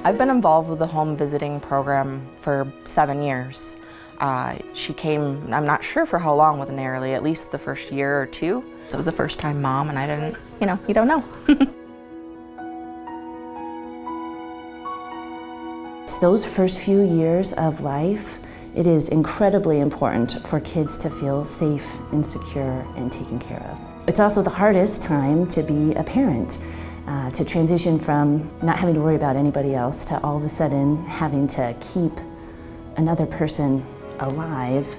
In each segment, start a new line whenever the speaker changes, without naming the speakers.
I've been involved with the home visiting program for 7 years. She came, I'm not sure for how long with Narrowly, at least the first year or two. So it was a first-time mom, and I didn't, you don't know.
Those first few years of life, it is incredibly important for kids to feel safe and secure and taken care of. It's also the hardest time to be a parent, to transition from not having to worry about anybody else to all of a sudden having to keep another person alive.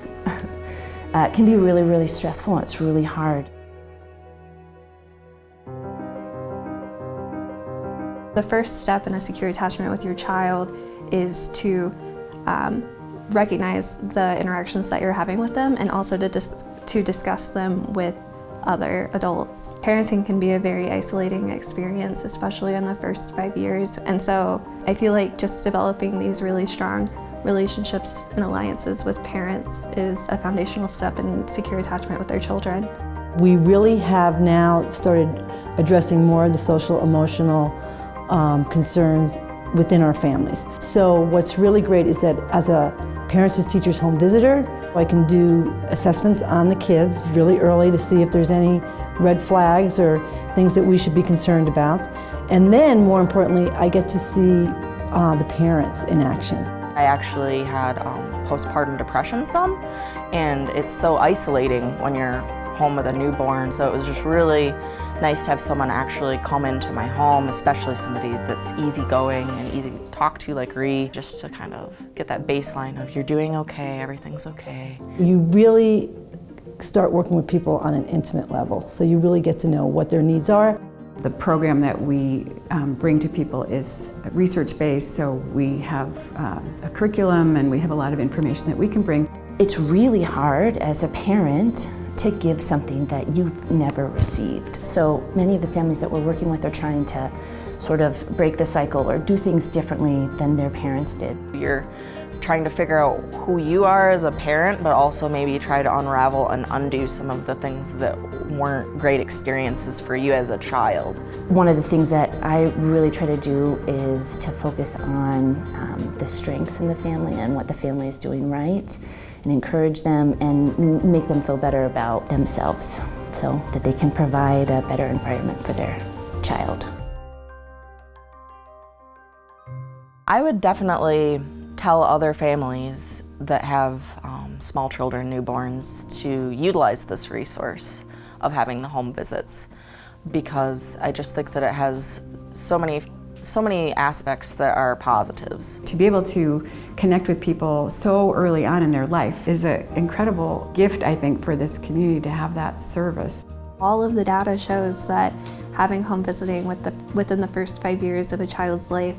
It can be really, really stressful. It's really hard.
The first step in a secure attachment with your child is to recognize the interactions that you're having with them, and also to discuss them with other adults. Parenting can be a very isolating experience, especially in the first 5 years. And so I feel like just developing these really strong relationships and alliances with parents is a foundational step in secure attachment with their children.
We really have now started addressing more of the social, emotional concerns within our families. So what's really great is that as a parents as teachers home visitor, I can do assessments on the kids really early to see if there's any red flags or things that we should be concerned about. And then, more importantly, I get to see the parents in action.
I actually had postpartum depression some, and it's so isolating when you're home with a newborn, so it was just really nice to have someone actually come into my home, especially somebody that's easygoing and easy to talk to like Ree, just to kind of get that baseline of you're doing okay, everything's okay.
You really start working with people on an intimate level, so you really get to know what their needs are.
The program that we bring to people is research-based, so we have a curriculum and we have a lot of information that we can bring.
It's really hard as a parent to give something that you've never received. So many of the families that we're working with are trying to sort of break the cycle or do things differently than their parents did.
You're trying to figure out who you are as a parent, but also maybe try to unravel and undo some of the things that weren't great experiences for you as a child.
One of the things that I really try to do is to focus on the strengths in the family and what the family is doing right, and encourage them and make them feel better about themselves so that they can provide a better environment for their child.
I would definitely tell other families that have small children, newborns, to utilize this resource of having the home visits, because I just think that it has so many aspects that are positives.
To be able to connect with people so early on in their life is an incredible gift, I think, for this community to have that service.
All of the data shows that having home visiting within the first 5 years of a child's life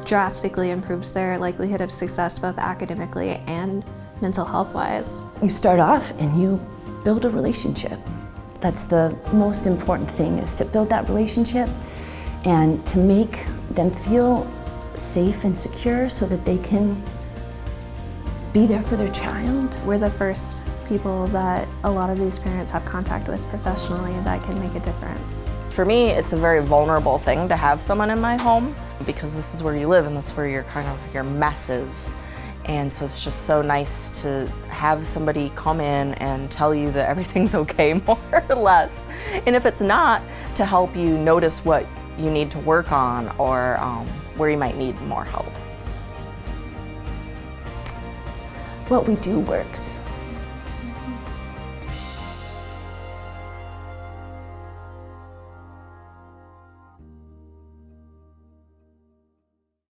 drastically improves their likelihood of success, both academically and mental health-wise.
You start off and you build a relationship. That's the most important thing, is to build that relationship and to make them feel safe and secure so that they can be there for their child.
We're the first people that a lot of these parents have contact with professionally that can make a difference.
For me, it's a very vulnerable thing to have someone in my home, because this is where you live and this is where your mess is. And so it's just so nice to have somebody come in and tell you that everything's okay, more or less. And if it's not, to help you notice what you need to work on, or where you might need more help.
What we do works.